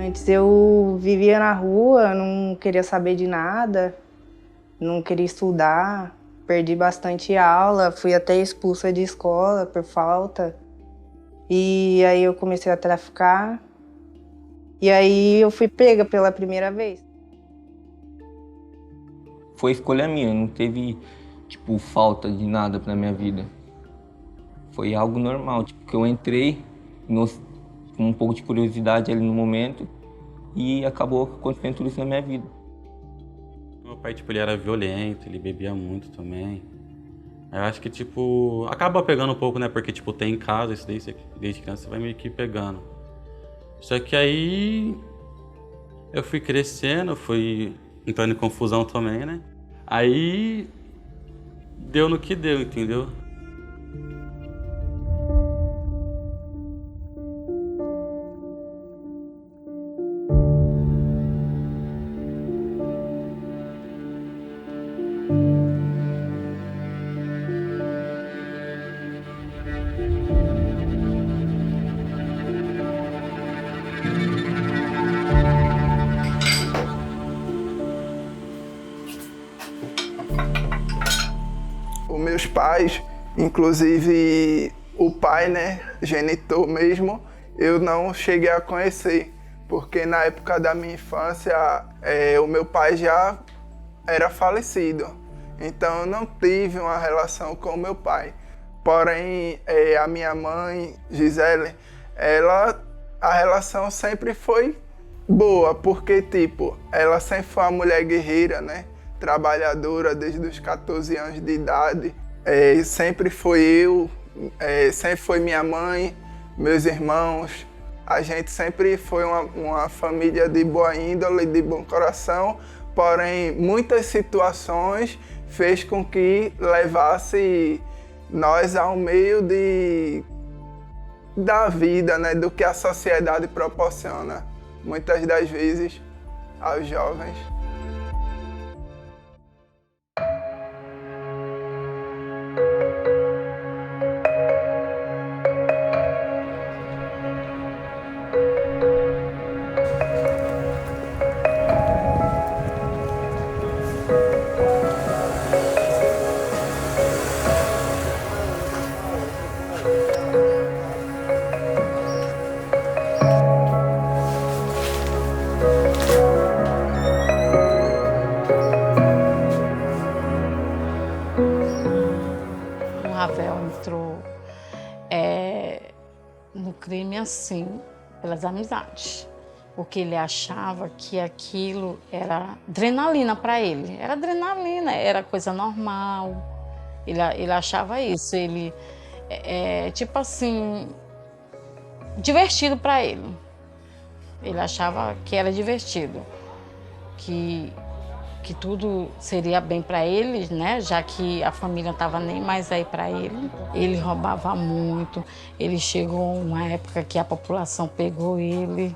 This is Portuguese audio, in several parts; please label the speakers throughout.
Speaker 1: Antes eu vivia na rua, não queria saber de nada, não queria estudar, perdi bastante aula, fui até expulsa de escola por falta. E aí eu comecei a traficar, e aí eu fui pega pela primeira vez.
Speaker 2: Foi escolha minha, não teve, tipo, falta de nada pra minha vida. Foi algo normal, tipo, que eu entrei com um pouco de curiosidade ali no momento e acabou acontecendo tudo isso na minha vida.
Speaker 3: Meu pai, tipo, ele era violento, ele bebia muito também. Eu acho que, tipo, acaba pegando um pouco, né? Porque, tipo, tem em casa, isso daí, desde criança você vai meio que pegando. Só que aí eu fui crescendo, fui entrando em confusão também, né? Aí deu no que deu, entendeu?
Speaker 4: Os meus pais, inclusive o pai, né, genitor mesmo, eu não cheguei a conhecer, porque na época da minha infância o meu pai já era falecido, então eu não tive uma relação com o meu pai. Porém, a minha mãe, Gisele, a relação sempre foi boa, porque tipo, ela sempre foi uma mulher guerreira, né? Trabalhadora desde os 14 anos de idade. Sempre foi eu, sempre foi minha mãe, meus irmãos. A gente sempre foi uma família de boa índole, de bom coração, porém muitas situações fez com que levasse nós ao meio da vida, né? Do que a sociedade proporciona, muitas das vezes, aos jovens.
Speaker 5: O Ravel entrou no crime assim, pelas amizades, porque ele achava que aquilo era adrenalina para ele. Era adrenalina, era coisa normal. Ele achava isso, ele tipo assim, divertido para ele. Ele achava que era divertido, que tudo seria bem para ele, né? Já que a família não estava nem mais aí para ele. Ele roubava muito. Ele chegou uma época que a população pegou ele,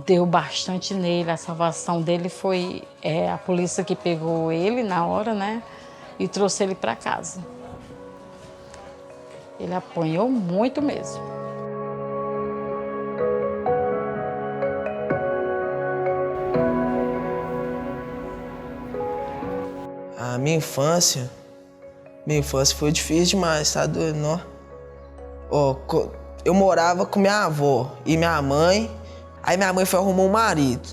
Speaker 5: deu bastante nele. A salvação dele foi a polícia que pegou ele na hora, né? E trouxe ele para casa. Ele apanhou muito mesmo.
Speaker 6: A minha infância foi difícil demais, tá doido, não? Eu morava com minha avó e minha mãe, aí minha mãe foi arrumar um marido.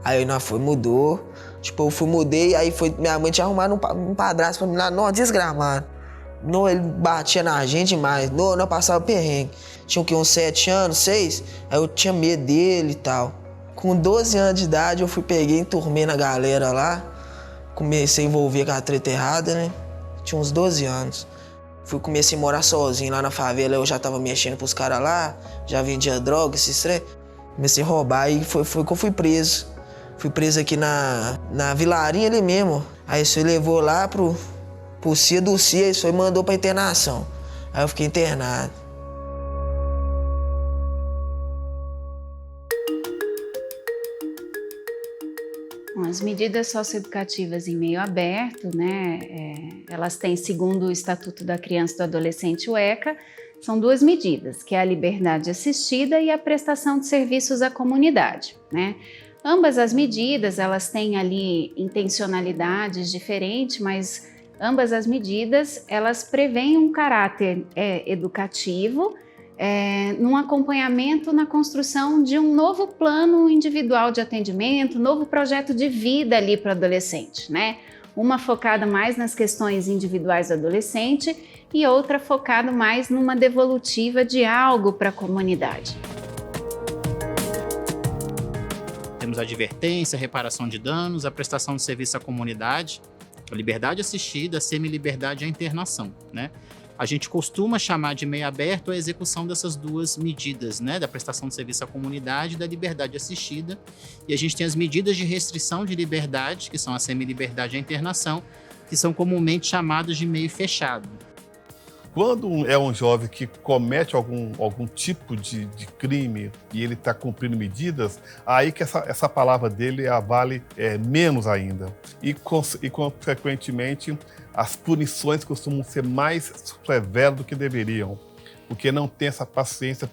Speaker 6: Aí nós mudou, tipo, mudei, aí minha mãe tinha arrumado um padrasto pra mim lá, não, desgramado. Não, ele batia na gente demais, não passava perrengue. Tinha o quê, uns 7 anos, 6? Aí eu tinha medo dele e tal. Com 12 anos de idade eu peguei, enturmei na galera lá. Comecei a envolver com a treta errada, né? Tinha uns 12 anos. Comecei a morar sozinho lá na favela, eu já tava mexendo pros caras lá, já vendia droga, esses trem. Comecei a roubar e foi que eu fui preso. Fui preso aqui na Vilarinha ali mesmo. Aí isso levou lá pro CIA do CIA, isso mandou pra internação. Aí eu fiquei internado.
Speaker 7: As medidas socioeducativas em meio aberto, né, elas têm, segundo o Estatuto da Criança e do Adolescente, o ECA, São duas medidas, que é a liberdade assistida e a prestação de serviços à comunidade, né? Ambas as medidas, elas têm ali intencionalidades diferentes, mas ambas as medidas, elas prevêem um caráter educativo, num acompanhamento na construção de um novo plano individual de atendimento, novo projeto de vida ali para o adolescente, né? Uma focada mais nas questões individuais do adolescente e outra focada mais numa devolutiva de algo para a comunidade.
Speaker 8: Temos a advertência, a reparação de danos, a prestação de serviço à comunidade, a liberdade assistida, a semi-liberdade e a internação, né? A gente costuma chamar de meio aberto a execução dessas duas medidas, né? Da prestação de serviço à comunidade e da liberdade assistida. E a gente tem as medidas de restrição de liberdade, que são a semi-liberdade e a internação, que são comumente chamadas de meio fechado.
Speaker 9: Quando é um jovem que comete algum tipo de crime e ele está cumprindo medidas, aí que essa palavra dele vale menos ainda. E, consequentemente, as punições costumam ser mais severas do que deveriam, porque não tem essa paciência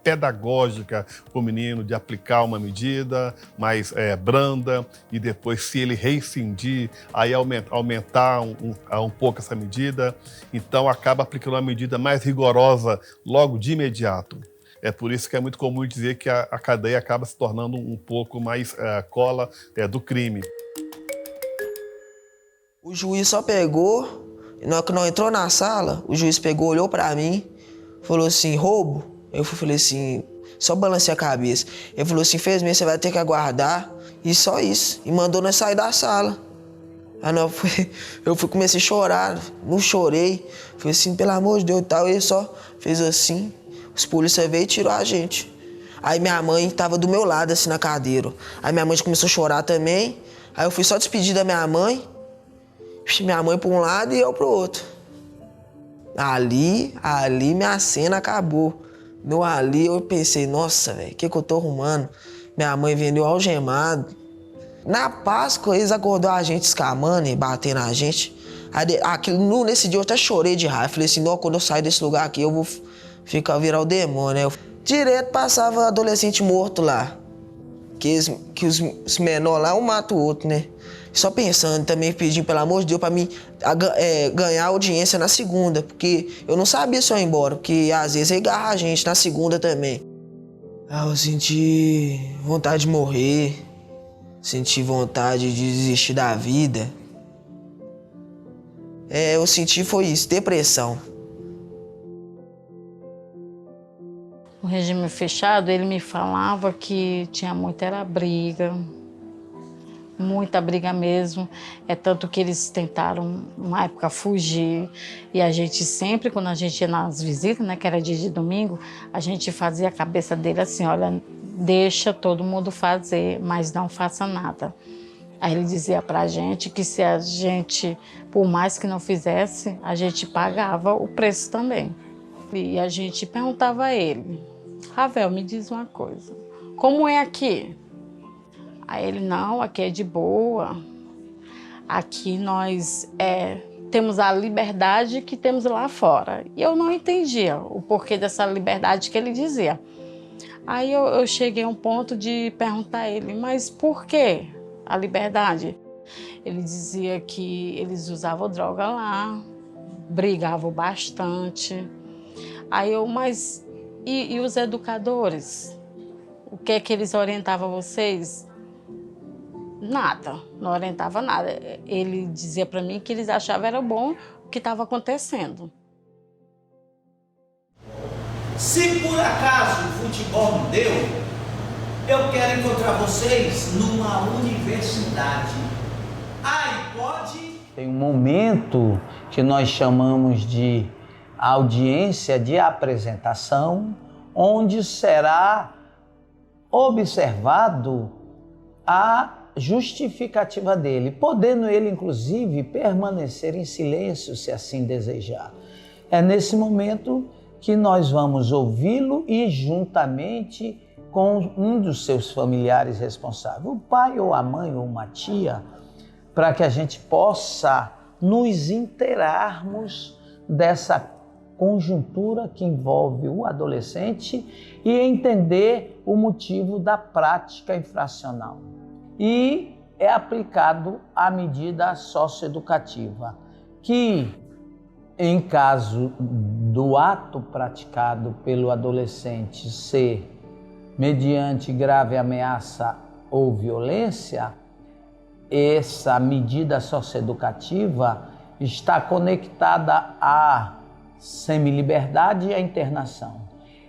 Speaker 9: pedagógica com o menino de aplicar uma medida mais branda e depois, se ele rescindir, aí aumentar um pouco essa medida. Então, acaba aplicando uma medida mais rigorosa logo de imediato. É por isso que é muito comum dizer que a cadeia acaba se tornando um pouco mais cola do crime.
Speaker 6: O juiz só pegou, na hora que nós entrou na sala, o juiz pegou, olhou pra mim, falou assim, roubo? Eu falei assim, só balancei a cabeça. Ele falou assim, infelizmente você vai ter que aguardar, e só isso. E mandou nós sair da sala. Aí comecei a chorar, não chorei. Falei assim, pelo amor de Deus e tal. Ele só fez assim, os polícias veio e tirou a gente. Aí minha mãe tava do meu lado, assim, na cadeira. Aí minha mãe começou a chorar também. Aí eu fui só despedir da minha mãe. Minha mãe para um lado e eu pro outro. Ali minha cena acabou. Ali eu pensei, nossa, velho, o que eu tô arrumando? Minha mãe vendeu algemado. Na Páscoa, eles acordou a gente escamando e batendo na gente. Nesse dia eu até chorei de raiva. Falei assim, não, quando eu sair desse lugar aqui, eu vou virar o demônio, né? Direto passava adolescente morto lá. Que os menores lá, um mata o outro, né? Só pensando também, pedindo, pelo amor de Deus, pra mim ganhar audiência na segunda, porque eu não sabia se eu ia embora, porque às vezes ele agarra a gente na segunda também. Eu senti vontade de morrer, senti vontade de desistir da vida. Eu senti foi isso, depressão.
Speaker 5: O regime fechado, ele me falava que tinha muita briga. Muita briga mesmo, tanto que eles tentaram, uma época, fugir, e a gente sempre, quando a gente ia nas visitas, né, que era dia de domingo, a gente fazia a cabeça dele assim, olha, deixa todo mundo fazer, mas não faça nada. Aí ele dizia pra gente que se a gente, por mais que não fizesse, a gente pagava o preço também. E a gente perguntava a ele, Ravel, me diz uma coisa, como é aqui? Aí ele, não, aqui é de boa, aqui nós temos a liberdade que temos lá fora. E eu não entendia o porquê dessa liberdade que ele dizia. Aí eu cheguei a um ponto de perguntar a ele, mas por que a liberdade? Ele dizia que eles usavam droga lá, brigavam bastante. Aí eu, mas e os educadores? O que é que eles orientavam vocês? Nada, não orientava nada. Ele dizia para mim que eles achavam era bom o que estava acontecendo.
Speaker 10: Se por acaso o futebol não deu, eu quero encontrar vocês numa universidade. Aí pode...
Speaker 11: Tem um momento que nós chamamos de audiência de apresentação, onde será observado a justificativa dele, podendo ele, inclusive, permanecer em silêncio, se assim desejar. É nesse momento que nós vamos ouvi-lo e, juntamente com um dos seus familiares responsáveis, o pai ou a mãe ou uma tia, para que a gente possa nos inteirarmos dessa conjuntura que envolve o adolescente e entender o motivo da prática infracional. E é aplicado a medida socioeducativa, que, em caso do ato praticado pelo adolescente ser mediante grave ameaça ou violência, essa medida socioeducativa está conectada à semiliberdade e à internação.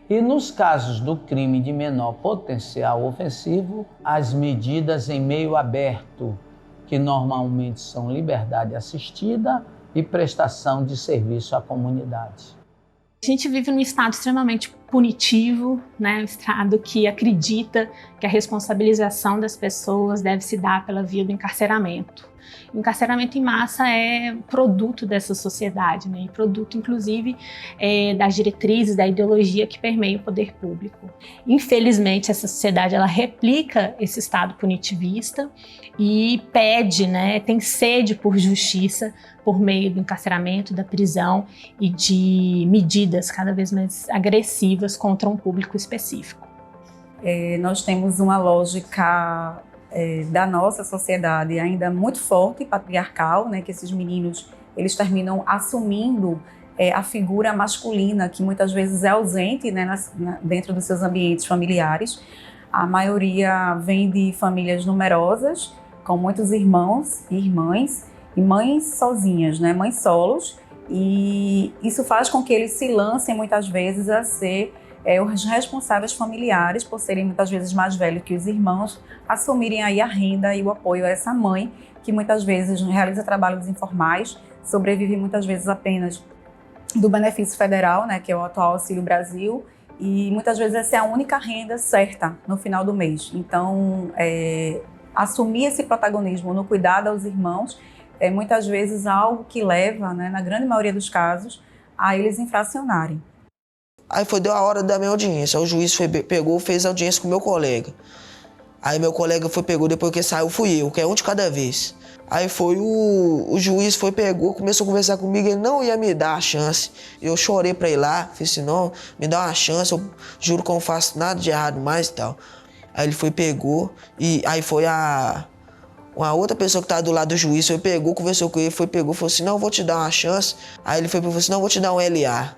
Speaker 11: E nos casos do crime de menor potencial ofensivo, as medidas em meio aberto, que normalmente são liberdade assistida e prestação de serviço à comunidade.
Speaker 12: A gente vive num estado extremamente punitivo, né? Um estado que acredita que a responsabilização das pessoas deve se dar pela via do encarceramento. O encarceramento em massa é produto dessa sociedade, né? E produto, inclusive, das diretrizes, da ideologia que permeia o poder público. Infelizmente, essa sociedade ela replica esse estado punitivista e pede, né? Tem sede por justiça por meio do encarceramento, da prisão e de medidas cada vez mais agressivas contra um público específico.
Speaker 13: Nós temos uma lógica da nossa sociedade ainda muito forte, patriarcal, né, que esses meninos eles terminam assumindo a figura masculina, que muitas vezes é ausente, né, dentro dos seus ambientes familiares. A maioria vem de famílias numerosas, com muitos irmãos e irmãs, e mães sozinhas, né, mães solos, e isso faz com que eles se lancem muitas vezes a ser os responsáveis familiares, por serem muitas vezes mais velhos que os irmãos, assumirem aí a renda e o apoio a essa mãe, que muitas vezes realiza trabalhos informais, sobrevive muitas vezes apenas do benefício federal, né, que é o atual Auxílio Brasil, e muitas vezes essa é a única renda certa no final do mês. Então, assumir esse protagonismo no cuidado aos irmãos é muitas vezes algo que leva, né, na grande maioria dos casos, a eles infracionarem.
Speaker 6: Aí deu a hora da minha audiência. O juiz pegou, fez audiência com meu colega. Aí meu colega pegou, depois que saiu fui eu, que é um de cada vez. Aí o juiz pegou, começou a conversar comigo, ele não ia me dar a chance. Eu chorei pra ir lá, falei assim, não, me dá uma chance, eu juro que eu não faço nada de errado mais e tal. Aí ele pegou, e aí uma outra pessoa que tava do lado do juiz, pegou, conversou com ele, pegou, falou assim, não, eu vou te dar uma chance. Aí ele falou assim, não, eu vou te dar um LA.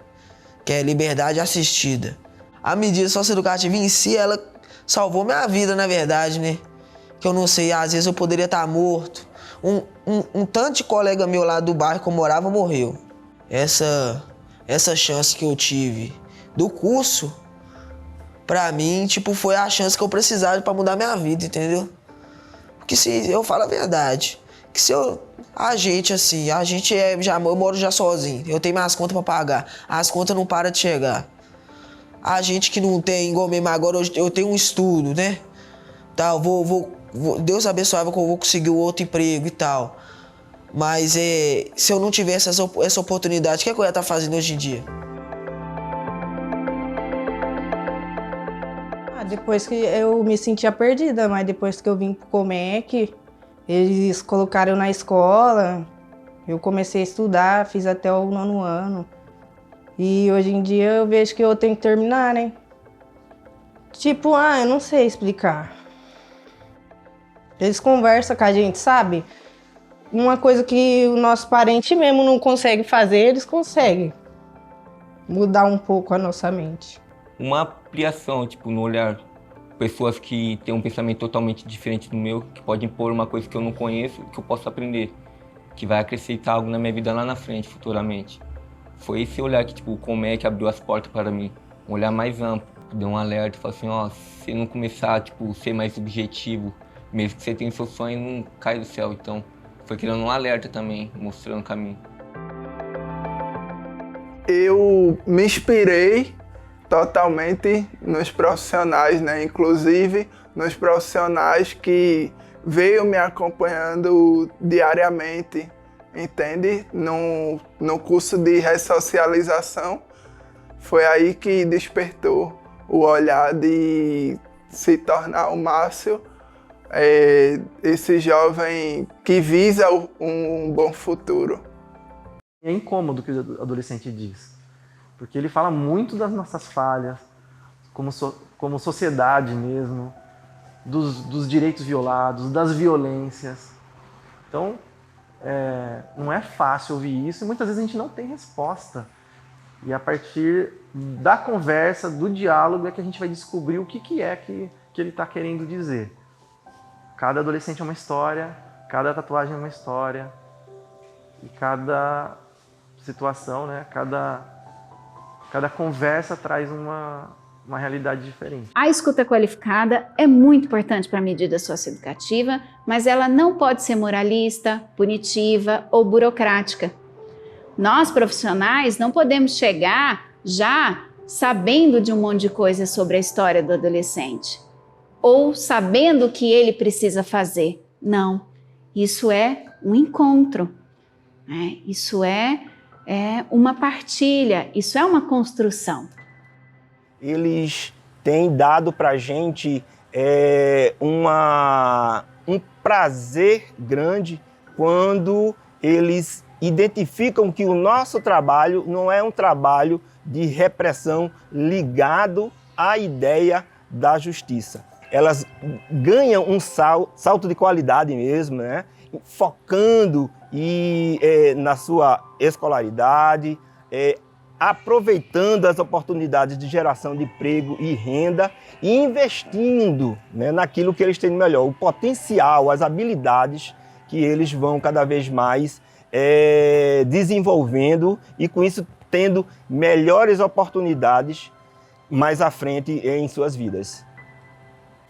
Speaker 6: Que é liberdade assistida. A medida socioeducativa em si, ela salvou minha vida, na verdade, né? Que eu não sei, às vezes eu poderia estar morto. Um tanto de colega meu lá do bairro que eu morava morreu. Essa chance que eu tive do curso, pra mim, foi a chance que eu precisava pra mudar minha vida, entendeu? Porque se eu falo a verdade, que se eu... eu moro já sozinho, eu tenho minhas contas pra pagar, as contas não param de chegar. A gente que não tem, igual mesmo agora, eu tenho um estudo, né? Tá, Deus abençoava que eu vou conseguir outro emprego e tal. Mas se eu não tivesse essa oportunidade, o que eu ia estar fazendo hoje em dia?
Speaker 1: Depois que eu me sentia perdida, mas depois que eu vim pro Comec, eles colocaram eu na escola, eu comecei a estudar, fiz até o 9º ano. E hoje em dia eu vejo que eu tenho que terminar, né? Eu não sei explicar. Eles conversam com a gente, sabe? Uma coisa que o nosso parente mesmo não consegue fazer, eles conseguem mudar um pouco a nossa mente.
Speaker 2: Uma ampliação, no olhar. Pessoas que têm um pensamento totalmente diferente do meu, que podem impor uma coisa que eu não conheço, que eu posso aprender, que vai acrescentar algo na minha vida lá na frente, futuramente. Foi esse olhar que, o Comec abriu as portas para mim. Um olhar mais amplo, deu um alerta, falou assim, se você não começar a ser mais objetivo, mesmo que você tenha seu sonho, não cai do céu. Então, foi criando um alerta também, mostrando o caminho.
Speaker 4: Eu me inspirei totalmente nos profissionais, né? Inclusive nos profissionais que veio me acompanhando diariamente, entende? No curso de ressocialização, foi aí que despertou o olhar de se tornar o Márcio, esse jovem que visa um bom futuro.
Speaker 14: É incômodo o que o adolescente diz. porque ele fala muito das nossas falhas, como sociedade mesmo, dos direitos violados, das violências. Então, não é fácil ouvir isso e muitas vezes a gente não tem resposta. E a partir da conversa, do diálogo, é que a gente vai descobrir o que é que ele está querendo dizer. Cada adolescente é uma história, cada tatuagem é uma história, e cada situação, né, cada conversa traz uma realidade diferente.
Speaker 7: A escuta qualificada é muito importante para a medida socioeducativa, mas ela não pode ser moralista, punitiva ou burocrática. Nós, profissionais, não podemos chegar já sabendo de um monte de coisas sobre a história do adolescente ou sabendo o que ele precisa fazer. Não, isso é um encontro, né? Isso é uma partilha, isso é uma construção.
Speaker 15: Eles têm dado para a gente um prazer grande quando eles identificam que o nosso trabalho não é um trabalho de repressão ligado à ideia da justiça. Elas ganham um salto de qualidade mesmo, né? Focando na sua escolaridade, aproveitando as oportunidades de geração de emprego e renda e investindo, né, naquilo que eles têm de melhor, o potencial, as habilidades que eles vão cada vez mais desenvolvendo e com isso tendo melhores oportunidades mais à frente em suas vidas.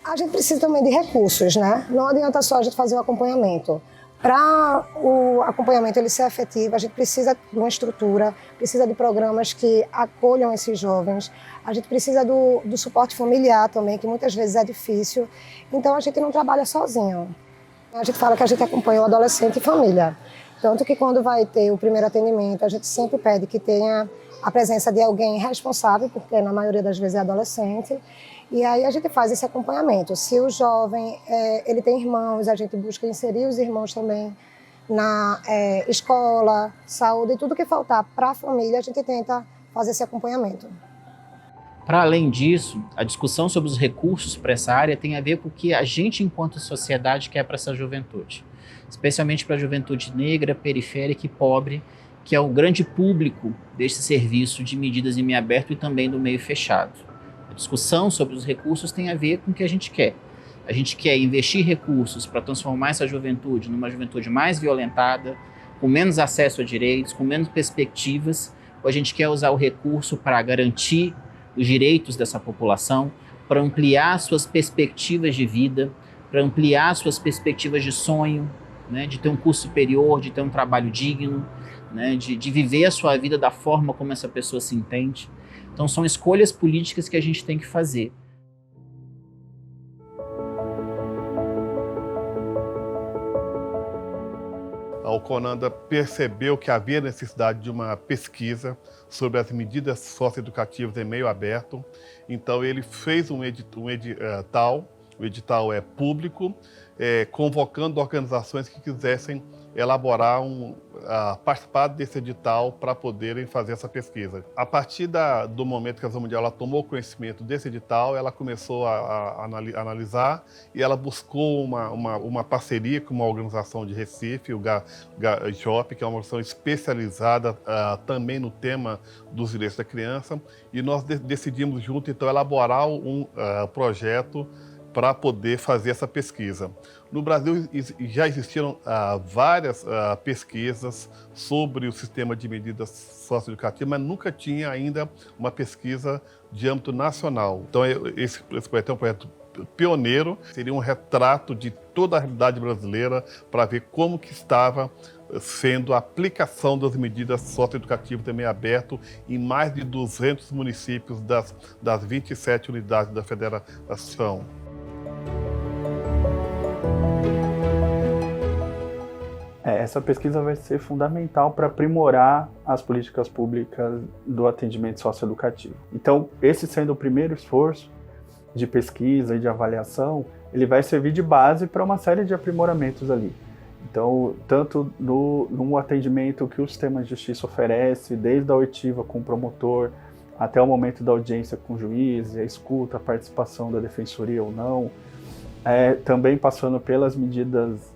Speaker 16: A gente precisa também de recursos, né? Não adianta só a gente fazer o acompanhamento. Para o acompanhamento ele ser efetivo, a gente precisa de uma estrutura, precisa de programas que acolham esses jovens, a gente precisa do suporte familiar também, que muitas vezes é difícil. Então a gente não trabalha sozinho. A gente fala que a gente acompanha o adolescente e família. Tanto que quando vai ter o primeiro atendimento, a gente sempre pede que tenha a presença de alguém responsável, porque na maioria das vezes é adolescente. E aí a gente faz esse acompanhamento. Se o jovem ele tem irmãos, a gente busca inserir os irmãos também na escola, saúde, e tudo que faltar para a família, a gente tenta fazer esse acompanhamento.
Speaker 8: Para além disso, a discussão sobre os recursos para essa área tem a ver com o que a gente, enquanto sociedade, quer para essa juventude. Especialmente para a juventude negra, periférica e pobre, que é o grande público desse serviço de medidas em meio aberto e também do meio fechado. A discussão sobre os recursos tem a ver com o que a gente quer. A gente quer investir recursos para transformar essa juventude numa juventude mais violentada, com menos acesso a direitos, com menos perspectivas, ou a gente quer usar o recurso para garantir os direitos dessa população, para ampliar suas perspectivas de vida, para ampliar suas perspectivas de sonho, né, de ter um curso superior, de ter um trabalho digno, né, de viver a sua vida da forma como essa pessoa se entende. Então são escolhas políticas que a gente tem que fazer.
Speaker 9: A Alconanda percebeu que havia necessidade de uma pesquisa sobre as medidas socioeducativas em meio aberto. Então ele fez um edital, o edital é público, convocando organizações que quisessem elaborar participar desse edital para poderem fazer essa pesquisa. A partir do momento que a Ação Mundial ela tomou conhecimento desse edital, ela começou a analisar e ela buscou uma parceria com uma organização de Recife, o GAJOP, que é uma organização especializada também no tema dos direitos da criança, e nós decidimos junto então elaborar um projeto para poder fazer essa pesquisa. No Brasil já existiram várias pesquisas sobre o sistema de medidas socioeducativas, mas nunca tinha ainda uma pesquisa de âmbito nacional. Então esse projeto é um projeto pioneiro, seria um retrato de toda a realidade brasileira para ver como que estava sendo a aplicação das medidas socioeducativas em meio aberto em mais de 200 municípios das 27 unidades da federação.
Speaker 17: Essa pesquisa vai ser fundamental para aprimorar as políticas públicas do atendimento socioeducativo. Então, esse sendo o primeiro esforço de pesquisa e de avaliação, ele vai servir de base para uma série de aprimoramentos ali. Então, tanto no atendimento que o sistema de justiça oferece, desde a oitiva com o promotor, até o momento da audiência com o juiz, a escuta, a participação da defensoria ou não, também passando pelas medidas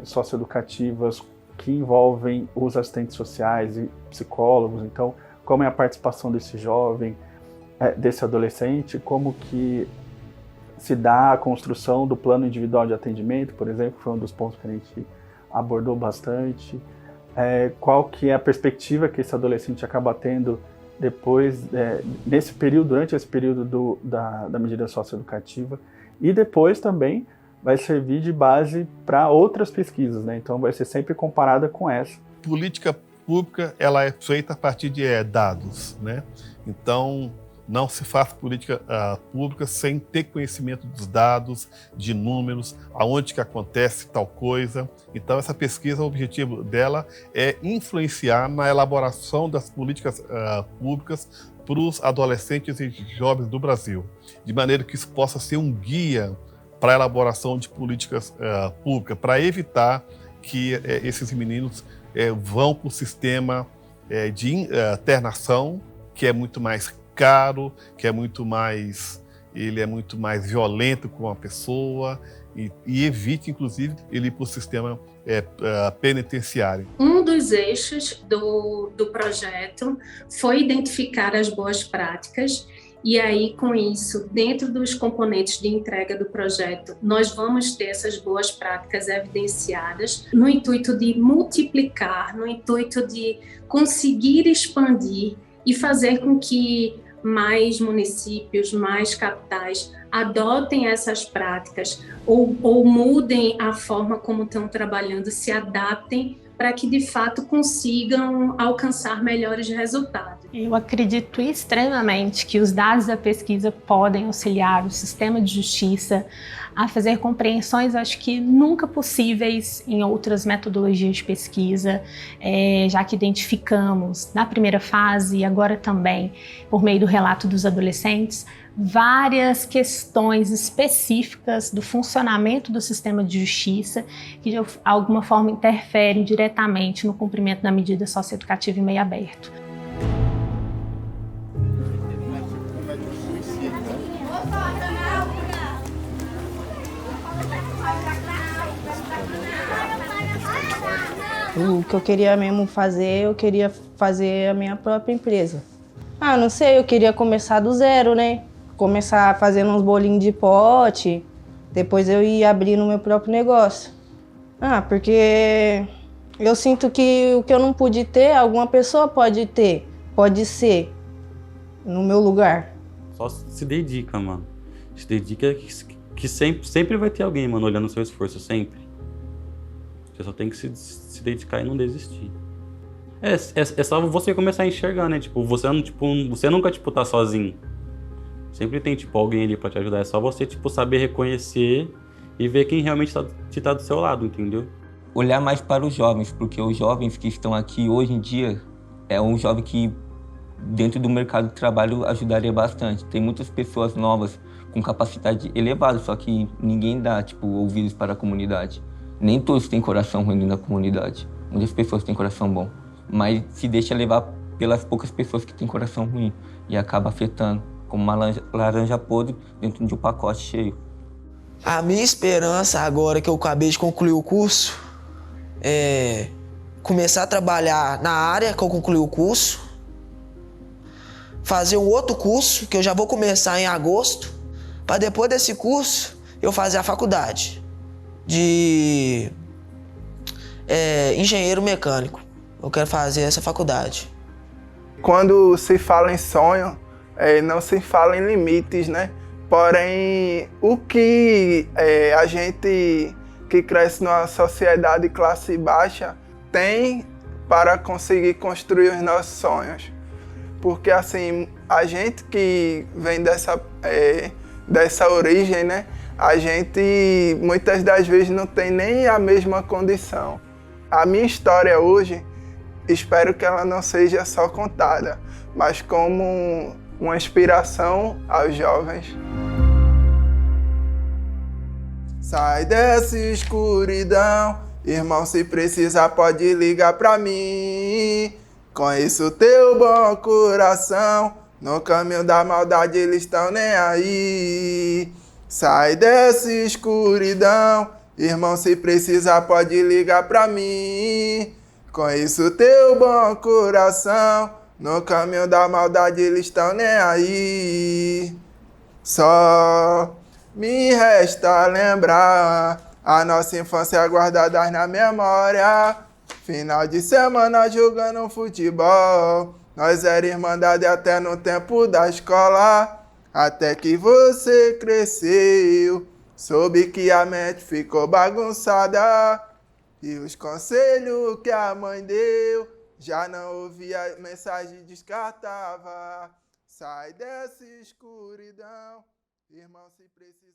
Speaker 17: socioeducativas que envolvem os assistentes sociais e psicólogos. Então, como é a participação desse jovem, desse adolescente, como que se dá a construção do plano individual de atendimento, por exemplo, foi um dos pontos que a gente abordou bastante. Qual que é a perspectiva que esse adolescente acaba tendo depois, nesse período, durante esse período da medida socioeducativa, e depois também vai servir de base para outras pesquisas, né? Então vai ser sempre comparada com essa.
Speaker 9: Política pública, ela é feita a partir de dados, né? Então, não se faz política pública sem ter conhecimento dos dados, de números, aonde que acontece tal coisa. Então, essa pesquisa, o objetivo dela é influenciar na elaboração das políticas públicas para os adolescentes e jovens do Brasil, de maneira que isso possa ser um guia para a elaboração de políticas públicas, para evitar que esses meninos vão para o sistema de internação, que é muito mais caro, que é muito mais violento com a pessoa e evite, inclusive, ele ir para o sistema penitenciário.
Speaker 12: Um dos eixos do projeto foi identificar as boas práticas. E aí, com isso, dentro dos componentes de entrega do projeto, nós vamos ter essas boas práticas evidenciadas no intuito de multiplicar, no intuito de conseguir expandir e fazer com que mais municípios, mais capitais adotem essas práticas ou mudem a forma como estão trabalhando, se adaptem para que, de fato, consigam alcançar melhores resultados. Eu acredito extremamente que os dados da pesquisa podem auxiliar o sistema de justiça a fazer compreensões, acho que nunca possíveis em outras metodologias de pesquisa, já que identificamos na primeira fase e agora também por meio do relato dos adolescentes, várias questões específicas do funcionamento do sistema de justiça que de alguma forma interferem diretamente no cumprimento da medida socioeducativa em meio aberto.
Speaker 1: O que eu queria mesmo fazer, eu queria fazer a minha própria empresa. Não sei, eu queria começar do zero, né? Começar fazendo uns bolinhos de pote, depois eu ir abrindo o meu próprio negócio. Porque eu sinto que o que eu não pude ter, alguma pessoa pode ter, pode ser no meu lugar.
Speaker 3: Só se dedica, mano. Se dedica que sempre vai ter alguém, mano, olhando o seu esforço, sempre. Você só tem que se dedicar e não desistir. É só você começar a enxergar, né? Tipo, você nunca, tá sozinho. Sempre tem, alguém ali pra te ajudar. É só você, saber reconhecer e ver quem realmente tá do seu lado, entendeu?
Speaker 2: Olhar mais para os jovens, porque os jovens que estão aqui hoje em dia é um jovem que, dentro do mercado de trabalho, ajudaria bastante. Tem muitas pessoas novas com capacidade elevada, só que ninguém dá, ouvidos para a comunidade. Nem todos têm coração ruim na comunidade. Muitas pessoas têm coração bom, mas se deixa levar pelas poucas pessoas que têm coração ruim e acaba afetando, como uma laranja podre dentro de um pacote cheio.
Speaker 6: A minha esperança agora que eu acabei de concluir o curso é começar a trabalhar na área que eu concluí o curso, fazer um outro curso que eu já vou começar em agosto, para depois desse curso eu fazer a faculdade de engenheiro mecânico. Eu quero fazer essa faculdade.
Speaker 4: Quando se fala em sonho, não se fala em limites, né? Porém, o que a gente que cresce numa sociedade classe baixa tem para conseguir construir os nossos sonhos? Porque, assim, a gente que vem dessa origem, né? A gente, muitas das vezes, não tem nem a mesma condição. A minha história hoje, espero que ela não seja só contada, mas como uma inspiração aos jovens. Sai dessa escuridão Irmão, se precisar pode ligar pra mim. Conheço teu bom coração. No caminho da maldade eles estão nem aí. Sai dessa escuridão. Irmão, se precisar pode ligar pra mim. Conheço teu bom coração. No caminho da maldade eles estão nem aí. Só me resta lembrar a nossa infância guardada na memória. Final de semana jogando futebol. Nós era irmandade até no tempo da escola. Até que você cresceu, soube que a mente ficou bagunçada. E os conselhos que a mãe deu, já não ouvia mensagem, descartava. Sai dessa escuridão, irmão, se precisa.